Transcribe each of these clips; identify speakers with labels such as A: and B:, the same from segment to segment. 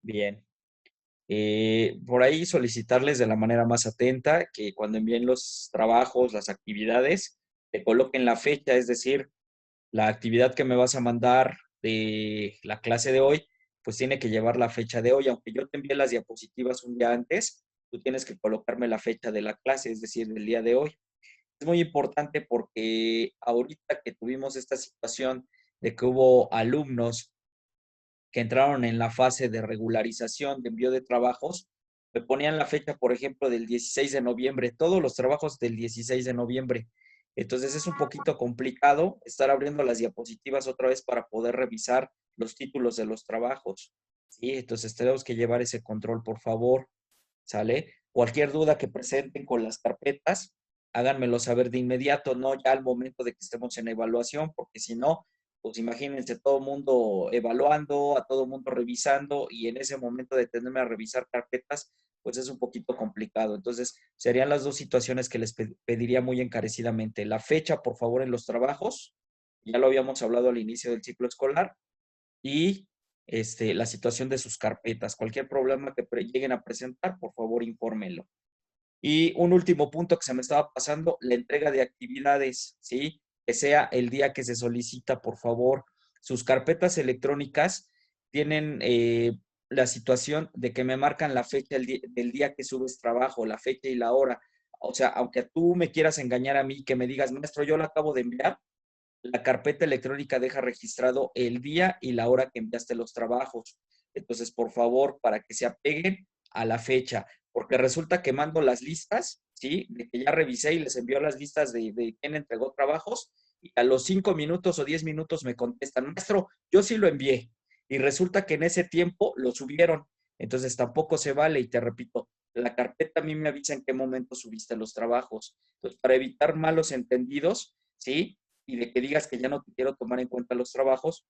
A: Bien. Por ahí solicitarles de la manera más atenta que cuando envíen los trabajos, las actividades, te coloquen la fecha, es decir, la actividad que me vas a mandar de la clase de hoy, pues tiene que llevar la fecha de hoy. Aunque yo te envíe las diapositivas un día antes, tú tienes que colocarme la fecha de la clase, es decir, del día de hoy. Es muy importante porque ahorita que tuvimos esta situación de que hubo alumnos que entraron en la fase de regularización de envío de trabajos, me ponían la fecha, por ejemplo, del 16 de noviembre, todos los trabajos del 16 de noviembre. Entonces es un poquito complicado estar abriendo las diapositivas otra vez para poder revisar los títulos de los trabajos. Sí, entonces tenemos que llevar ese control, por favor. ¿Sale? Cualquier duda que presenten con las carpetas, háganmelo saber de inmediato, no ya al momento de que estemos en evaluación, porque si no, pues imagínense todo el mundo evaluando, a todo el mundo revisando, y en ese momento de tenerme a revisar carpetas, pues es un poquito complicado. Entonces, serían las dos situaciones que les pediría muy encarecidamente. La fecha, por favor, en los trabajos, ya lo habíamos hablado al inicio del ciclo escolar, y la situación de sus carpetas. Cualquier problema que lleguen a presentar, por favor, infórmenlo. Y un último punto que se me estaba pasando, la entrega de actividades, ¿sí? Que sea el día que se solicita, por favor. Sus carpetas electrónicas tienen la situación de que me marcan la fecha del día que subes trabajo, la fecha y la hora. O sea, aunque tú me quieras engañar a mí, que me digas, maestro, yo la acabo de enviar, la carpeta electrónica deja registrado el día y la hora que enviaste los trabajos. Entonces, por favor, para que se apeguen a la fecha, porque resulta que mando las listas, ¿sí? De que ya revisé y les envió las listas de quién entregó trabajos, y a los 5 minutos o 10 minutos me contestan, maestro, yo sí lo envié. Y resulta que en ese tiempo lo subieron. Entonces tampoco se vale, y te repito, la carpeta a mí me avisa en qué momento subiste los trabajos. Entonces, para evitar malos entendidos, ¿sí? Y de que digas que ya no te quiero tomar en cuenta los trabajos,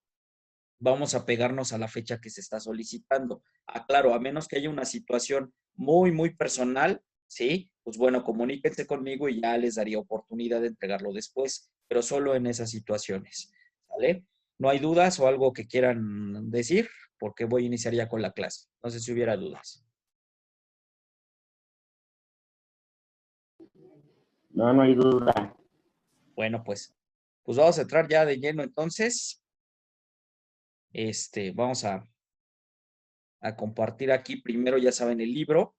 A: vamos a pegarnos a la fecha que se está solicitando. Claro, a menos que haya una situación muy, muy personal, ¿sí? Pues bueno, comuníquense conmigo y ya les daría oportunidad de entregarlo después, pero solo en esas situaciones, ¿vale? ¿No hay dudas o algo que quieran decir? Porque voy a iniciar ya con la clase. No sé si hubiera dudas.
B: No, no hay duda.
A: Bueno, pues vamos a entrar ya de lleno entonces. Vamos a compartir aquí primero, ya saben, el libro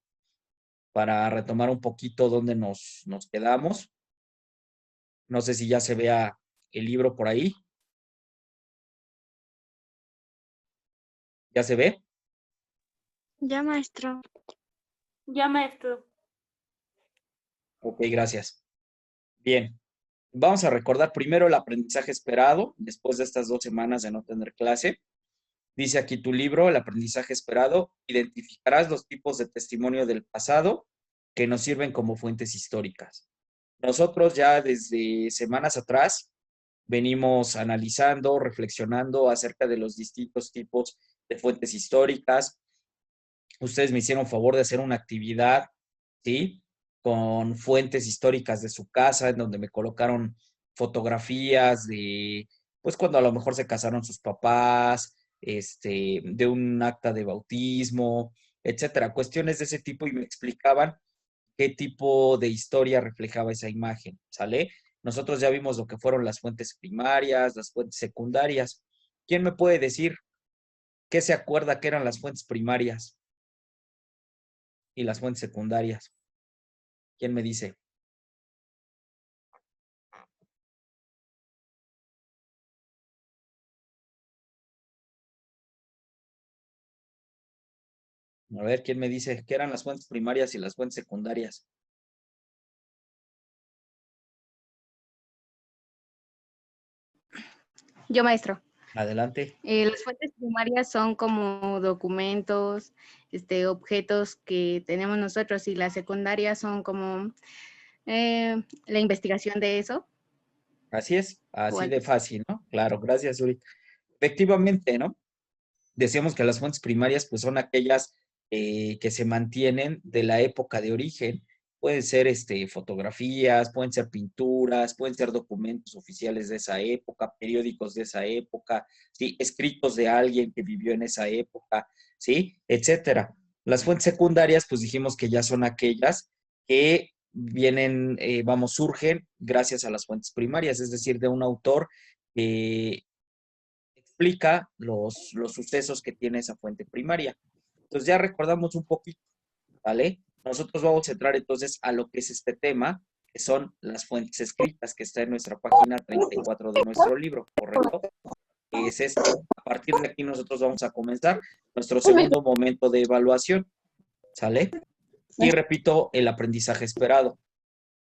A: para retomar un poquito dónde nos quedamos. No sé si ya se vea el libro por ahí. ¿Ya se ve?
C: Ya, maestro.
D: Ya, maestro.
A: Ok, gracias. Bien, vamos a recordar primero el aprendizaje esperado después de estas 2 semanas de no tener clase. Dice aquí tu libro, el aprendizaje esperado, identificarás los tipos de testimonio del pasado que nos sirven como fuentes históricas. Nosotros ya desde semanas atrás venimos analizando, reflexionando acerca de los distintos tipos de fuentes históricas. Ustedes me hicieron favor de hacer una actividad, ¿sí? Con fuentes históricas de su casa, en donde me colocaron fotografías de, pues cuando a lo mejor se casaron sus papás, de un acta de bautismo, etcétera. Cuestiones de ese tipo, y me explicaban qué tipo de historia reflejaba esa imagen, ¿sale? Nosotros ya vimos lo que fueron las fuentes primarias, las fuentes secundarias. ¿Quién me puede decir qué se acuerda que eran las fuentes primarias y las fuentes secundarias? ¿Quién me dice? A ver, ¿quién me dice qué eran las fuentes primarias y las fuentes secundarias?
C: Yo, maestro.
A: Adelante.
C: Las fuentes primarias son como documentos, objetos que tenemos nosotros, y las secundarias son como la investigación de eso.
A: Así es,
C: O
A: así
C: algo
A: de
C: así.
A: fácil, ¿no? Claro, gracias, Uri. Efectivamente, ¿no? Decíamos que las fuentes primarias pues son aquellas que se mantienen de la época de origen, Pueden ser fotografías, pueden ser pinturas, pueden ser documentos oficiales de esa época, periódicos de esa época, ¿sí? Escritos de alguien que vivió en esa época, ¿sí? Etcétera. Las fuentes secundarias, pues dijimos que ya son aquellas que vienen, surgen gracias a las fuentes primarias, es decir, de un autor que explica los sucesos que tiene esa fuente primaria. Entonces ya recordamos un poquito, ¿vale? Nosotros vamos a entrar entonces a lo que es este tema, que son las fuentes escritas, que está en nuestra página 34 de nuestro libro, ¿correcto? Es este. A partir de aquí nosotros vamos a comenzar nuestro segundo momento de evaluación, ¿sale? Y repito, el aprendizaje esperado.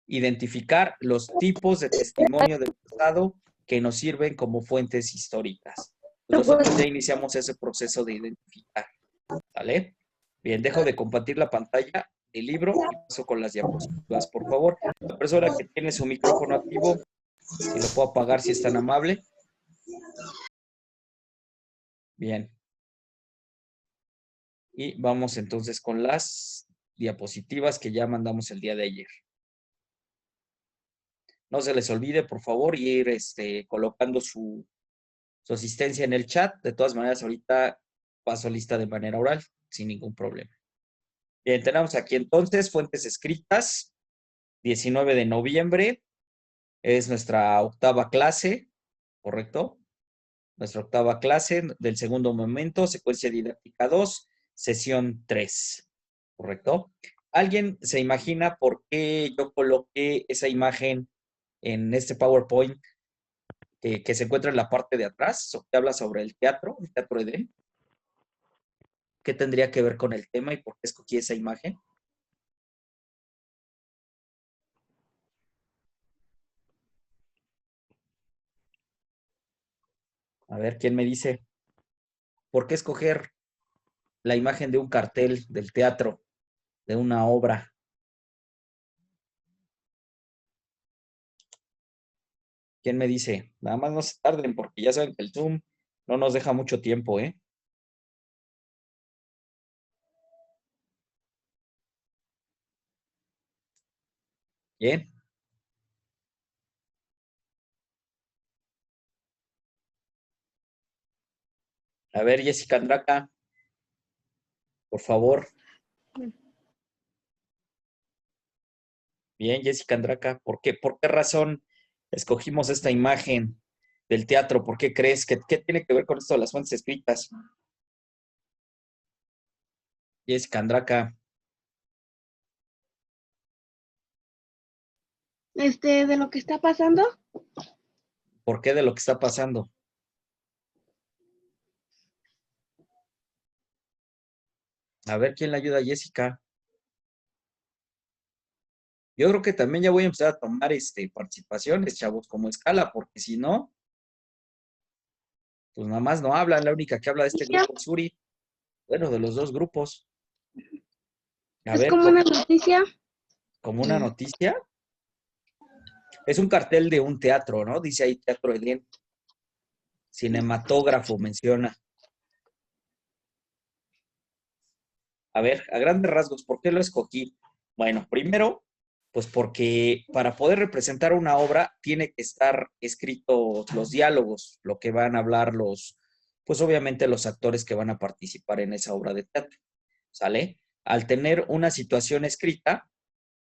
A: Identificar los tipos de testimonio del pasado que nos sirven como fuentes históricas. Nosotros ya iniciamos ese proceso de identificar, ¿vale? Bien, dejo de compartir la pantalla del libro y paso con las diapositivas, por favor. La persona que tiene su micrófono activo, si lo puedo apagar, si es tan amable. Bien. Y vamos entonces con las diapositivas que ya mandamos el día de ayer. No se les olvide, por favor, ir colocando su asistencia en el chat. De todas maneras, ahorita paso lista de manera oral, sin ningún problema. Bien, tenemos aquí entonces fuentes escritas. 19 de noviembre es nuestra octava clase, ¿correcto? Nuestra octava clase del segundo momento, secuencia didáctica 2, sesión 3, ¿correcto? ¿Alguien se imagina por qué yo coloqué esa imagen en este PowerPoint que se encuentra en la parte de atrás, o que habla sobre el Teatro Edén? ¿Qué tendría que ver con el tema y por qué escogí esa imagen? A ver, ¿quién me dice? ¿Por qué escoger la imagen de un cartel del teatro, de una obra? ¿Quién me dice? Nada más no se tarden porque ya saben que el Zoom no nos deja mucho tiempo, ¿eh? Bien. A ver, Jessica Andraca, por favor. Bien, Jessica Andraca, por qué razón escogimos esta imagen del teatro? ¿Por qué crees? ¿Qué tiene que ver con esto de las fuentes escritas? Jessica Andraca.
E: De lo que está pasando.
A: ¿Por qué de lo que está pasando? A ver, ¿quién le ayuda a Jessica? Yo creo que también ya voy a empezar a tomar participaciones, chavos, como escala, porque si no, pues nada más no hablan. La única que habla de este grupo es Suri. Bueno, de los dos grupos. A
E: Es
A: ver,
E: como una noticia.
A: ¿como una noticia? Es un cartel de un teatro, ¿no? Dice ahí Teatro Edén. Cinematógrafo menciona. A ver, a grandes rasgos, ¿por qué lo escogí? Bueno, primero, pues porque para poder representar una obra tiene que estar escritos los diálogos, lo que van a hablar pues obviamente los actores que van a participar en esa obra de teatro, ¿sale? Al tener una situación escrita,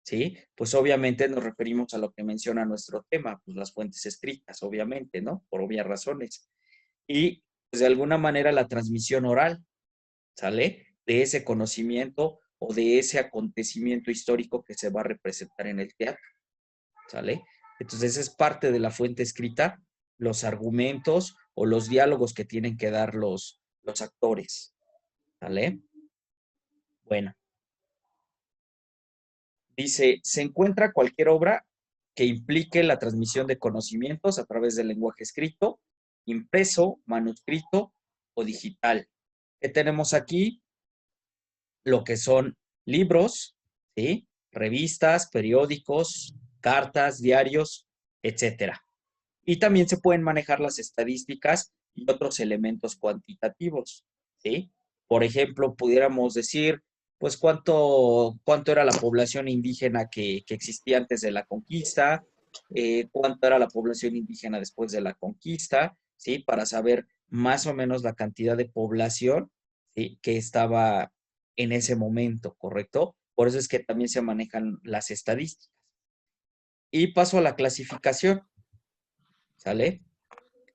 A: ¿sí? Pues obviamente nos referimos a lo que menciona nuestro tema, pues las fuentes escritas, obviamente, ¿no? Por obvias razones. Y pues de alguna manera la transmisión oral, ¿sale? De ese conocimiento o de ese acontecimiento histórico que se va a representar en el teatro, ¿sale? Entonces es parte de la fuente escrita, los argumentos o los diálogos que tienen que dar los actores, ¿sale? Bueno, dice, se encuentra cualquier obra que implique la transmisión de conocimientos a través del lenguaje escrito, impreso, manuscrito o digital. ¿Qué tenemos aquí? Lo que son libros, ¿sí? Revistas, periódicos, cartas, diarios, etcétera. Y también se pueden manejar las estadísticas y otros elementos cuantitativos, ¿sí? Por ejemplo, pudiéramos decir, pues cuánto era la población indígena que existía antes de la conquista, cuánto era la población indígena después de la conquista, ¿sí? Para saber más o menos la cantidad de población, ¿sí? Que estaba en ese momento, ¿correcto? Por eso es que también se manejan las estadísticas. Y paso a la clasificación, ¿sale?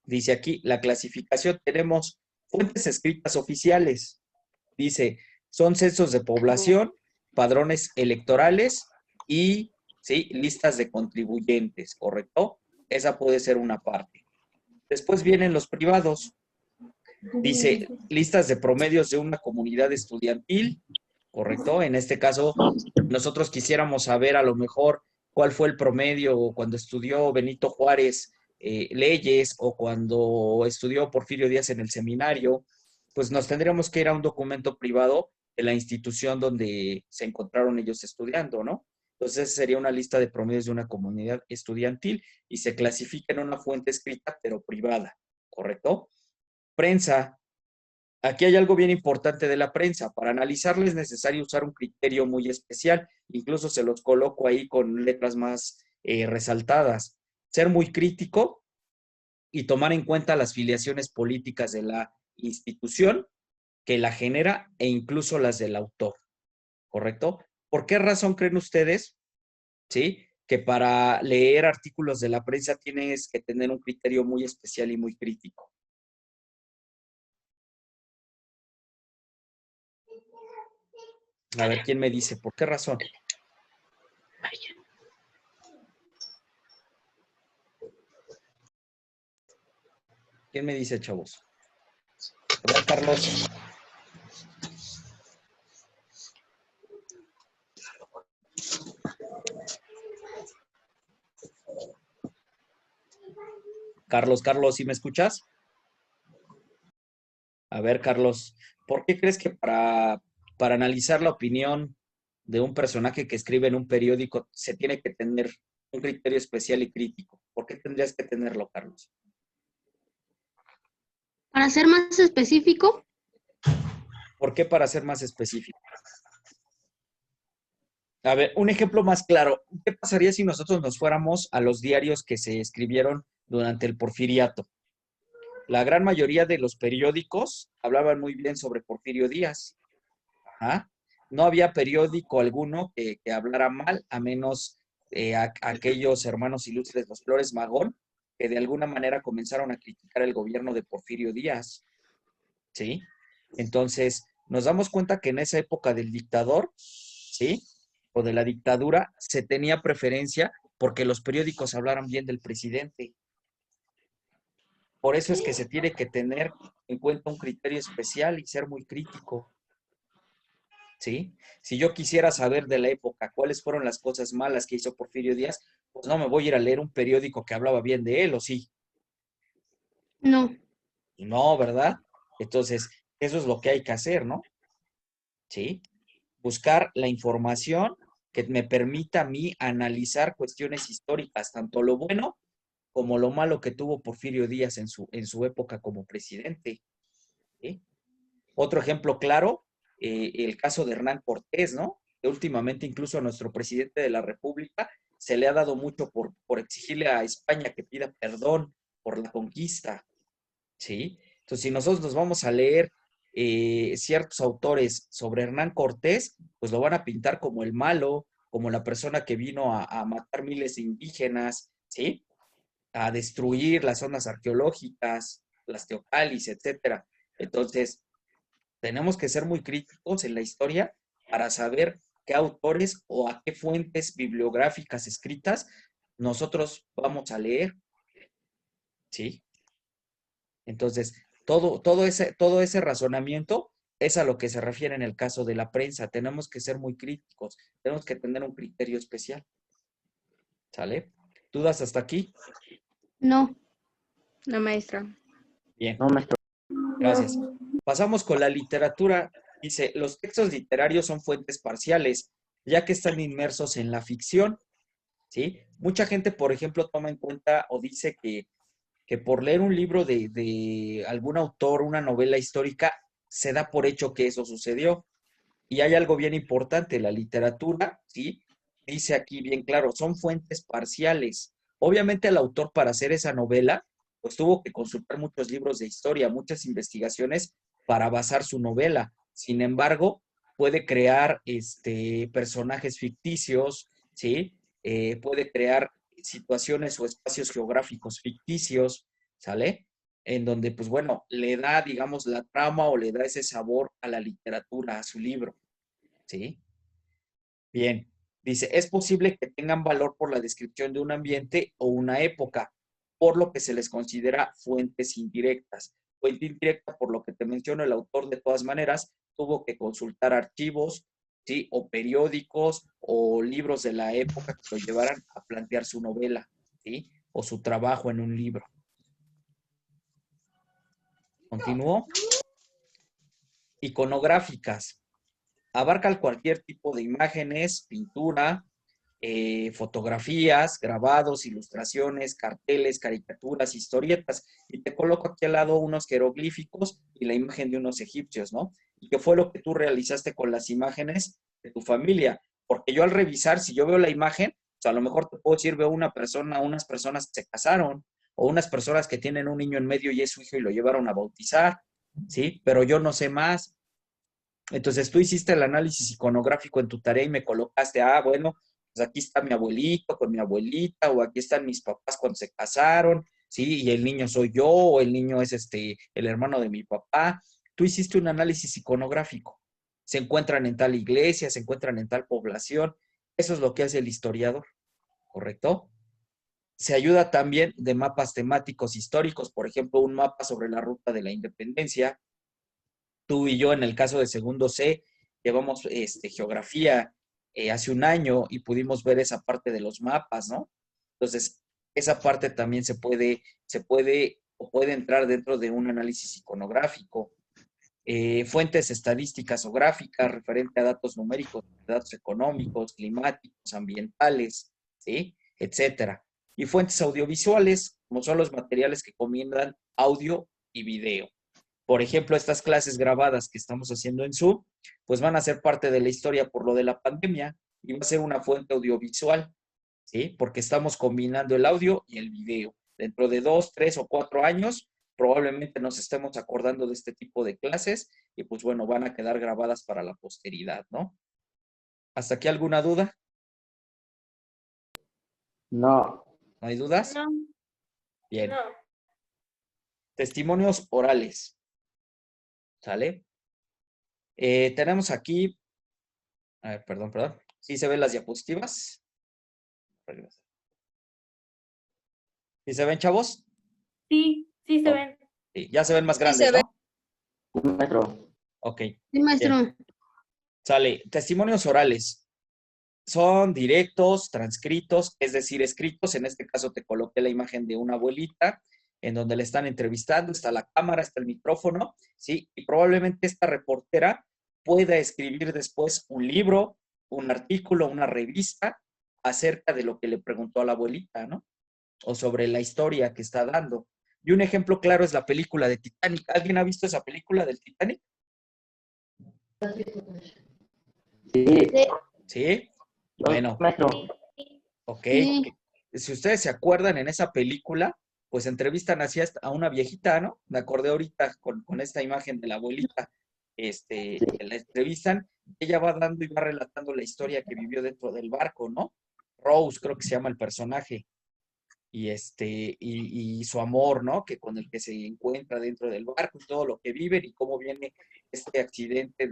A: Dice aquí, la clasificación, tenemos fuentes escritas oficiales. Dice, son censos de población, padrones electorales y, ¿sí? Listas de contribuyentes, ¿correcto? Esa puede ser una parte. Después vienen los privados. Dice, listas de promedios de una comunidad estudiantil, ¿correcto? En este caso, nosotros quisiéramos saber a lo mejor cuál fue el promedio cuando estudió Benito Juárez leyes o cuando estudió Porfirio Díaz en el seminario, pues nos tendríamos que ir a un documento privado de la institución donde se encontraron ellos estudiando, ¿no? Entonces, sería una lista de promedios de una comunidad estudiantil y se clasifica en una fuente escrita, pero privada, ¿correcto? Prensa. Aquí hay algo bien importante de la prensa. Para analizarla es necesario usar un criterio muy especial. Incluso se los coloco ahí con letras más resaltadas. Ser muy crítico y tomar en cuenta las filiaciones políticas de la institución que la genera e incluso las del autor. ¿Correcto? ¿Por qué razón creen ustedes, sí, que para leer artículos de la prensa tienes que tener un criterio muy especial y muy crítico? A ver, ¿quién me dice? ¿Por qué razón? ¿Quién me dice, chavos? A ver, Carlos. Carlos, ¿sí me escuchas? A ver, Carlos, ¿por qué crees que para analizar la opinión de un personaje que escribe en un periódico se tiene que tener un criterio especial y crítico? ¿Por qué tendrías que tenerlo, Carlos?
E: Para ser más específico,
A: ¿Por qué para ser más específico? A ver, un ejemplo más claro. ¿Qué pasaría si nosotros nos fuéramos a los diarios que se escribieron durante el Porfiriato? La gran mayoría de los periódicos hablaban muy bien sobre Porfirio Díaz. Ajá. No había periódico alguno que hablara mal, a menos aquellos hermanos ilustres, los Flores Magón, que de alguna manera comenzaron a criticar el gobierno de Porfirio Díaz. ¿Sí? Entonces, nos damos cuenta que en esa época del dictador, ¿sí? O de la dictadura, se tenía preferencia porque los periódicos hablaran bien del presidente. Por eso es que se tiene que tener en cuenta un criterio especial y ser muy crítico, ¿sí? Si yo quisiera saber de la época cuáles fueron las cosas malas que hizo Porfirio Díaz, pues no me voy a ir a leer un periódico que hablaba bien de él, ¿o sí?
E: no.
A: No, ¿verdad? Entonces, eso es lo que hay que hacer, ¿no? ¿Sí? Buscar la información que me permita a mí analizar cuestiones históricas, tanto lo bueno como lo malo que tuvo Porfirio Díaz en su época como presidente. ¿Sí? Otro ejemplo claro, el caso de Hernán Cortés, ¿no? Que últimamente incluso a nuestro presidente de la República se le ha dado mucho por exigirle a España que pida perdón por la conquista, ¿sí? Entonces, si nosotros nos vamos a leer ciertos autores sobre Hernán Cortés, pues lo van a pintar como el malo, como la persona que vino a matar miles de indígenas, ¿sí? A destruir las zonas arqueológicas, las teocalis, etcétera. Entonces, tenemos que ser muy críticos en la historia para saber qué autores o a qué fuentes bibliográficas escritas nosotros vamos a leer, ¿sí? Entonces, todo ese razonamiento es a lo que se refiere en el caso de la prensa. Tenemos que ser muy críticos, tenemos que tener un criterio especial, ¿sale? ¿Dudas hasta aquí?
E: No.
C: No, maestra.
A: Bien,
B: No, maestro.
A: gracias. Pasamos con la literatura. Dice, los textos literarios son fuentes parciales, ya que están inmersos en la ficción, ¿sí? Mucha gente, por ejemplo, toma en cuenta o dice que por leer un libro de algún autor, una novela histórica, se da por hecho que eso sucedió. Y hay algo bien importante, la literatura, ¿sí? Dice aquí bien claro, son fuentes parciales. Obviamente el autor para hacer esa novela, pues tuvo que consultar muchos libros de historia, muchas investigaciones para basar su novela. Sin embargo, puede crear personajes ficticios, ¿sí? Puede crear situaciones o espacios geográficos ficticios, ¿sale? En donde, pues bueno, le da, digamos, la trama o le da ese sabor a la literatura, a su libro, ¿sí? Bien, dice, es posible que tengan valor por la descripción de un ambiente o una época, por lo que se les considera fuentes indirectas. Fuente indirecta, por lo que te menciono, el autor de todas maneras tuvo que consultar archivos, ¿sí? O periódicos o libros de la época que lo llevaran a plantear su novela, ¿sí? O su trabajo en un libro. ¿Continúo? Iconográficas. Abarca cualquier tipo de imágenes, pintura, fotografías, grabados, ilustraciones, carteles, caricaturas, historietas. Y te coloco aquí al lado unos jeroglíficos y la imagen de unos egipcios, ¿no? Y qué fue lo que tú realizaste con las imágenes de tu familia. Porque yo al revisar, si yo veo la imagen, pues a lo mejor te puedo decir, veo una persona, unas personas que se casaron, o unas personas que tienen un niño en medio y es su hijo y lo llevaron a bautizar, ¿sí? Pero yo no sé más. Entonces tú hiciste el análisis iconográfico en tu tarea y me colocaste, bueno, pues aquí está mi abuelito con mi abuelita, o aquí están mis papás cuando se casaron, ¿sí? Y el niño soy yo, o el niño es el hermano de mi papá. Tú hiciste un análisis iconográfico. Se encuentran en tal iglesia, se encuentran en tal población. Eso es lo que hace el historiador, ¿correcto? Se ayuda también de mapas temáticos históricos, por ejemplo, un mapa sobre la ruta de la independencia. Tú y yo, en el caso de segundo C, llevamos geografía hace un año y pudimos ver esa parte de los mapas, ¿no? Entonces, esa parte también se puede o puede entrar dentro de un análisis iconográfico. Fuentes estadísticas o gráficas referente a datos numéricos, datos económicos, climáticos, ambientales, ¿sí? Etcétera. Y fuentes audiovisuales, como son los materiales que combinan audio y video. Por ejemplo, estas clases grabadas que estamos haciendo en Zoom, pues van a ser parte de la historia por lo de la pandemia y va a ser una fuente audiovisual, ¿sí? Porque estamos combinando el audio y el video. Dentro de 2, 3 o 4 años, probablemente nos estemos acordando de este tipo de clases y pues bueno, van a quedar grabadas para la posteridad, ¿no? ¿Hasta aquí alguna duda?
B: No.
A: ¿No hay dudas?
D: No,
A: Bien.
D: no.
A: Testimonios orales. ¿Sale? Tenemos aquí, a ver, perdón. ¿Sí se ven las diapositivas? ¿Sí se ven, chavos?
D: Sí, sí se
A: Ok.
D: ven.
A: Sí, ya se ven más
E: Sí
A: grandes,
E: se ve.
A: ¿no?
B: Maestro.
A: Ok,
E: Sí,
A: bien.
E: maestro.
A: Sale. Testimonios orales. Son directos, transcritos, es decir, escritos. En este caso te coloqué la imagen de una abuelita en donde le están entrevistando, está la cámara, está el micrófono, ¿sí? Y probablemente esta reportera pueda escribir después un libro, un artículo, una revista acerca de lo que le preguntó a la abuelita, ¿no? O sobre la historia que está dando. Y un ejemplo claro es la película de Titanic. ¿Alguien ha visto esa película del Titanic?
B: Sí.
A: ¿Sí? Bueno,
B: Maestro.
A: ok.
E: Sí.
A: Si ustedes se acuerdan, en esa película, pues entrevistan así a una viejita, ¿no? Me acordé ahorita con esta imagen de la abuelita. Que la entrevistan, ella va dando y va relatando la historia que vivió dentro del barco, ¿no? Rose, creo que se llama el personaje. Y su amor, ¿no? Que con el que se encuentra dentro del barco y todo lo que viven y cómo viene este accidente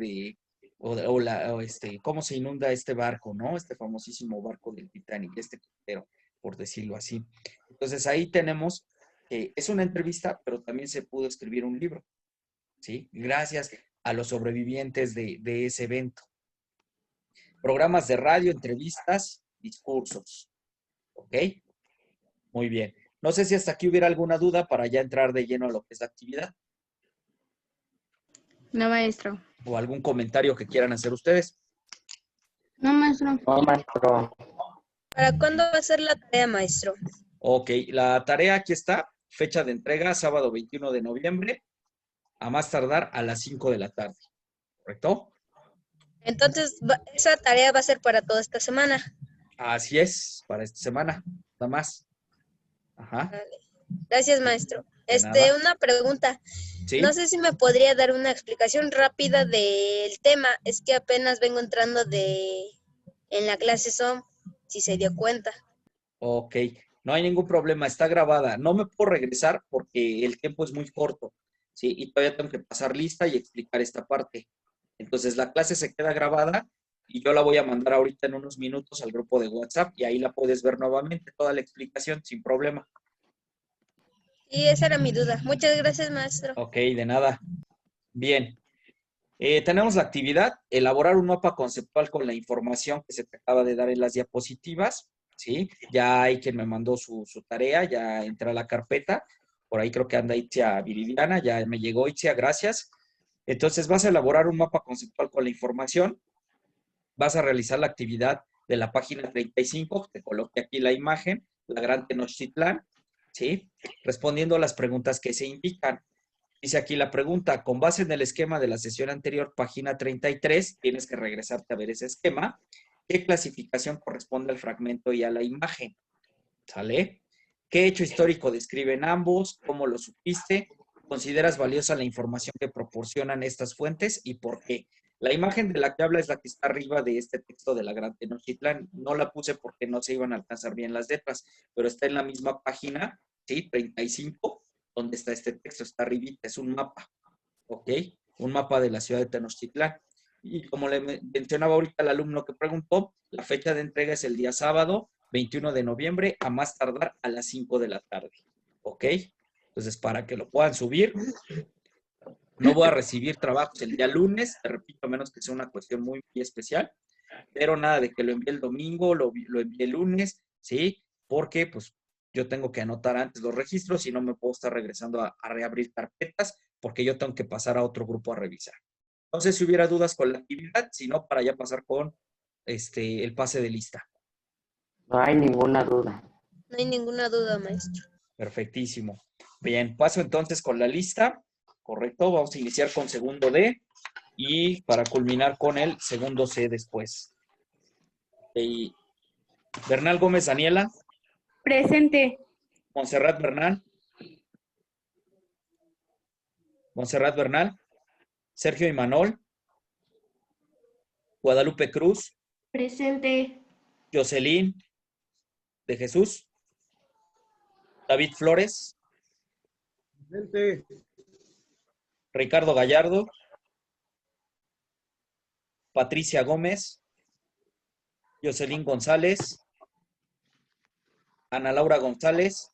A: cómo se inunda este barco, ¿no? Este famosísimo barco del Titanic, este crucero, por decirlo así. Entonces ahí tenemos que es una entrevista, pero también se pudo escribir un libro, ¿sí? Gracias a los sobrevivientes de ese evento. Programas de radio, entrevistas, discursos, ¿ok? Muy bien. No sé si hasta aquí hubiera alguna duda para ya entrar de lleno a lo que es la actividad
C: No, maestro.
A: o algún comentario que quieran hacer ustedes.
E: No, maestro.
B: No, maestro.
F: ¿Para cuándo va a ser la tarea, maestro?
A: Ok, la tarea aquí está. Fecha de entrega, sábado 21 de noviembre, a más tardar a las 5 de la tarde. ¿Correcto?
F: Entonces, esa tarea va a ser para toda esta semana.
A: Así es, para esta semana, nada más. Ajá,
F: Vale. Gracias, maestro.
A: de nada.
F: Una pregunta. No
A: ¿Sí?
F: sé si me podría dar una explicación rápida del tema. Es que apenas vengo entrando en la clase SOM, si se dio cuenta.
A: Ok, no hay ningún problema, está grabada. No me puedo regresar porque el tiempo es muy corto, ¿sí? Y todavía tengo que pasar lista y explicar esta parte. Entonces, la clase se queda grabada y yo la voy a mandar ahorita en unos minutos al grupo de WhatsApp y ahí la puedes ver nuevamente, toda la explicación sin problema.
F: Y esa era mi duda. Muchas gracias, maestro.
A: Ok, de nada. Bien. Tenemos la actividad, elaborar un mapa conceptual con la información que se te acaba de dar en las diapositivas, ¿sí? Ya hay quien me mandó su tarea, ya entra a la carpeta, por ahí creo que anda Itzia Viridiana, ya me llegó Itzia, gracias. Entonces vas a elaborar un mapa conceptual con la información, vas a realizar la actividad de la página 35, te coloqué aquí la imagen, la Gran Tenochtitlán, ¿sí? Respondiendo a las preguntas que se indican. Dice aquí la pregunta, con base en el esquema de la sesión anterior, página 33, tienes que regresarte a ver ese esquema. ¿Qué clasificación corresponde al fragmento y a la imagen? ¿Sale? ¿Qué hecho histórico describen ambos? ¿Cómo lo supiste? ¿Consideras valiosa la información que proporcionan estas fuentes y por qué? La imagen de la que habla es la que está arriba de este texto de la Gran Tenochtitlán. No la puse porque no se iban a alcanzar bien las letras, pero está en la misma página, ¿sí? 35, donde está este texto, está arribita, es un mapa, ¿ok? Un mapa de la ciudad de Tenochtitlán. Y como le mencionaba ahorita el alumno que preguntó, la fecha de entrega es el día sábado, 21 de noviembre, a más tardar a las 5 de la tarde, ¿ok? Entonces, para que lo puedan subir, no voy a recibir trabajos el día lunes, te repito, a menos que sea una cuestión muy, muy especial, pero nada de que lo envíe el domingo, lo envíe el lunes, ¿sí? Porque pues yo tengo que anotar antes los registros y no me puedo estar regresando a reabrir carpetas porque yo tengo que pasar a otro grupo a revisar. No sé si hubiera dudas con la actividad, sino para ya pasar con el pase de lista.
B: No hay ninguna duda.
F: No hay ninguna duda, maestro.
A: Perfectísimo. Bien, paso entonces con la lista. Correcto, vamos a iniciar con segundo D y para culminar con el segundo C después. Y Bernal Gómez Daniela.
D: Presente.
A: Montserrat Bernal. Montserrat Bernal. Sergio Imanol. Guadalupe Cruz.
E: Presente.
A: Jocelyn de Jesús. David Flores.
G: Presente.
A: Ricardo Gallardo. Patricia Gómez. Jocelyn González. Ana Laura González.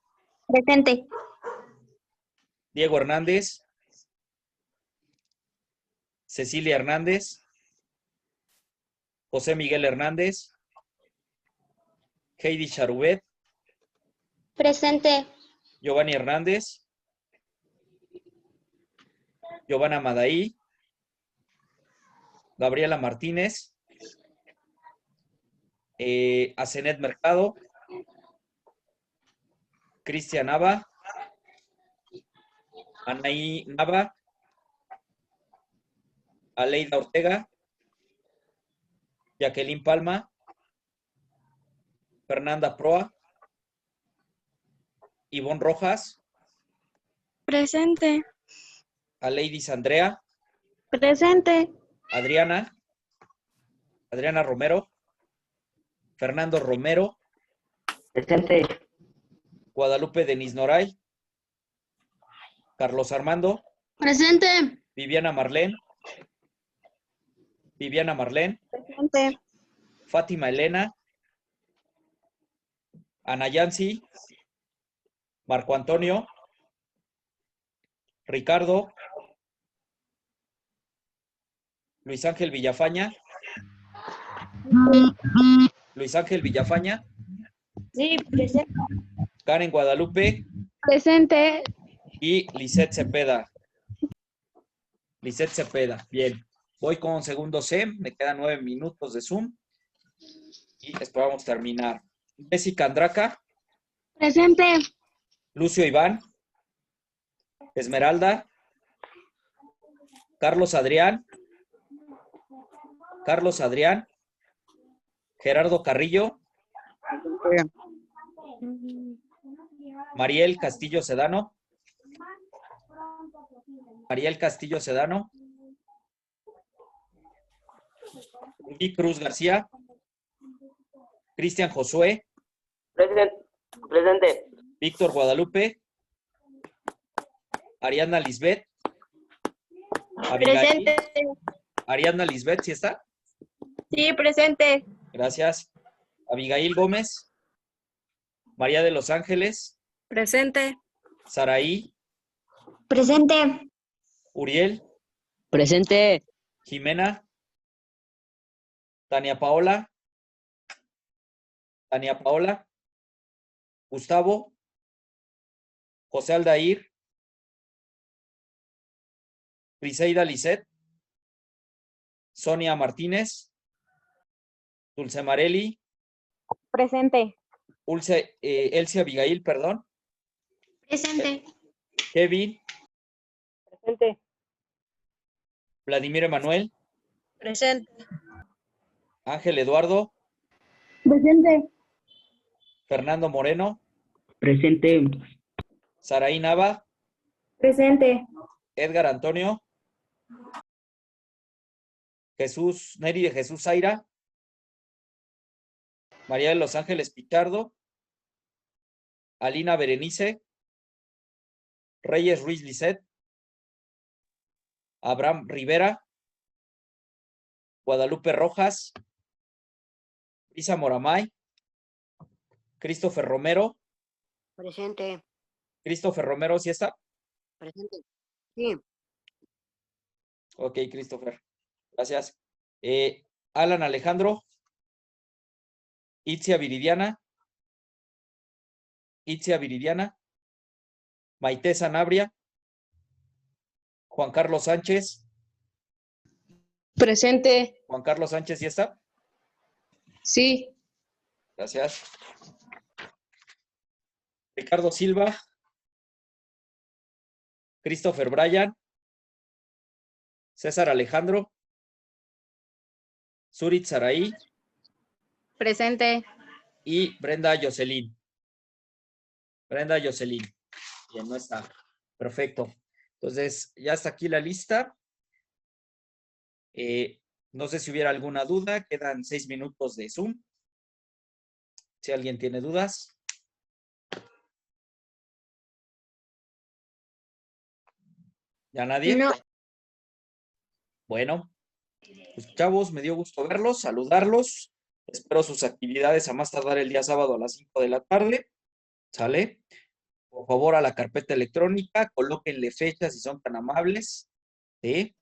E: Presente.
A: Diego Hernández. Cecilia Hernández. José Miguel Hernández. Heidi Charubet.
E: Presente.
A: Giovanni Hernández. Giovanna Madaí. Gabriela Martínez. Asenet Mercado. Cristian Nava. Anaí Nava. Aleida Ortega. Jacqueline Palma. Fernanda Proa. Ivonne Rojas.
E: Presente.
A: Aleidis Andrea.
E: Presente.
A: Adriana Romero. Fernando Romero.
B: Presente.
A: Guadalupe Denis Noray. Carlos Armando.
E: Presente.
A: Viviana Marlene.
E: Presente.
A: Fátima Elena. Ana Yancy. Marco Antonio. Ricardo. Luis Ángel Villafaña.
E: Sí, presente.
A: Karen Guadalupe
E: Presente.
A: y Lisette Cepeda. Bien. Voy con segundo C. Me quedan 9 minutos de Zoom. Y esperamos terminar. Jessica Andraca.
E: Presente.
A: Lucio Iván. Esmeralda. Carlos Adrián. Carlos Adrián, Gerardo Carrillo, Mariel Castillo Sedano, Mariel Castillo Sedano, Rubí Cruz García, Cristian Josué,
B: Presente.
A: Víctor Guadalupe, Ariadna Lisbeth, Abigail,
E: Presente.
A: Ariadna Lisbeth, ¿sí está?
E: Sí, presente.
A: Gracias. Abigail Gómez, María de los Ángeles,
E: Presente.
A: Saraí,
E: Presente.
A: Uriel,
B: Presente.
A: Jimena, Tania Paola, Gustavo, José Aldair, Briseida Lisset, Sonia Martínez, Dulce Mareli,
E: Presente.
A: Elsie Abigail, perdón,
E: Presente.
A: Kevin,
B: Presente.
A: Vladimir Emanuel,
F: Presente.
A: Ángel Eduardo,
E: Presente.
A: Fernando Moreno,
B: Presente.
A: Saraí Nava,
E: Presente.
A: Edgar Antonio, Neri de Jesús Zaira, María de los Ángeles Pichardo, Alina Berenice, Reyes Ruiz Lisset, Abraham Rivera, Guadalupe Rojas, Isa Moramay, Christopher Romero.
B: Presente.
A: Christopher Romero, ¿sí está?
B: Presente. Sí.
A: Ok, Christopher. Gracias. Alan Alejandro, Itzia Viridiana, Maite Sanabria, Juan Carlos Sánchez.
C: Presente.
A: Juan Carlos Sánchez, ¿sí está?
C: Sí.
A: Gracias. Ricardo Silva, Christopher Bryan, César Alejandro, Surit Saraí
C: Presente.
A: y Brenda Jocelyn. Bien, no está. Perfecto. Entonces, ya está aquí la lista. No sé si hubiera alguna duda. Quedan 6 minutos de Zoom. Si alguien tiene dudas. ¿Ya nadie?
E: No.
A: Bueno, pues chavos, me dio gusto verlos, saludarlos. Espero sus actividades a más tardar el día sábado a las 5 de la tarde. ¿Sale? Por favor, a la carpeta electrónica, colóquenle fechas si son tan amables. ¿Sí?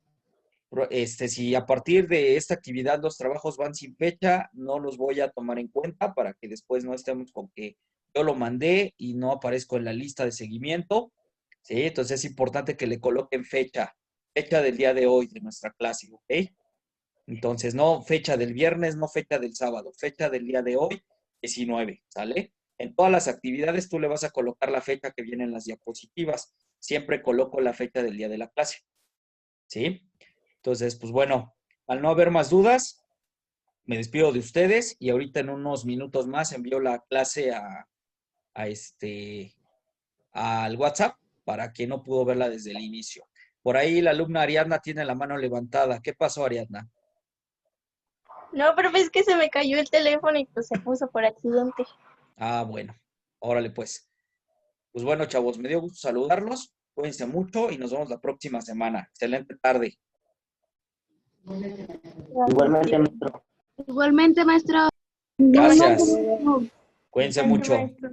A: Si a partir de esta actividad los trabajos van sin fecha, no los voy a tomar en cuenta para que después no estemos con que yo lo mandé y no aparezco en la lista de seguimiento. ¿Sí? Entonces es importante que le coloquen fecha del día de hoy de nuestra clase, ¿ok? Entonces, no fecha del viernes, no fecha del sábado, fecha del día de hoy, 19, ¿sale? En todas las actividades tú le vas a colocar la fecha que viene en las diapositivas. Siempre coloco la fecha del día de la clase, ¿sí? Entonces, pues bueno, al no haber más dudas, me despido de ustedes y ahorita en unos minutos más envío la clase al WhatsApp para quien no pudo verla desde el inicio. Por ahí la alumna Ariadna tiene la mano levantada. ¿Qué pasó, Ariadna?
E: No, pero es que se me cayó el teléfono y pues se puso por accidente.
A: Ah, bueno. Órale, pues. Pues bueno, chavos, me dio gusto saludarlos. Cuídense mucho y nos vemos la próxima semana. Excelente tarde.
B: Igualmente, maestro.
E: Igualmente, maestro.
A: Gracias. Cuídense
E: Gracias,
A: mucho.
E: maestro.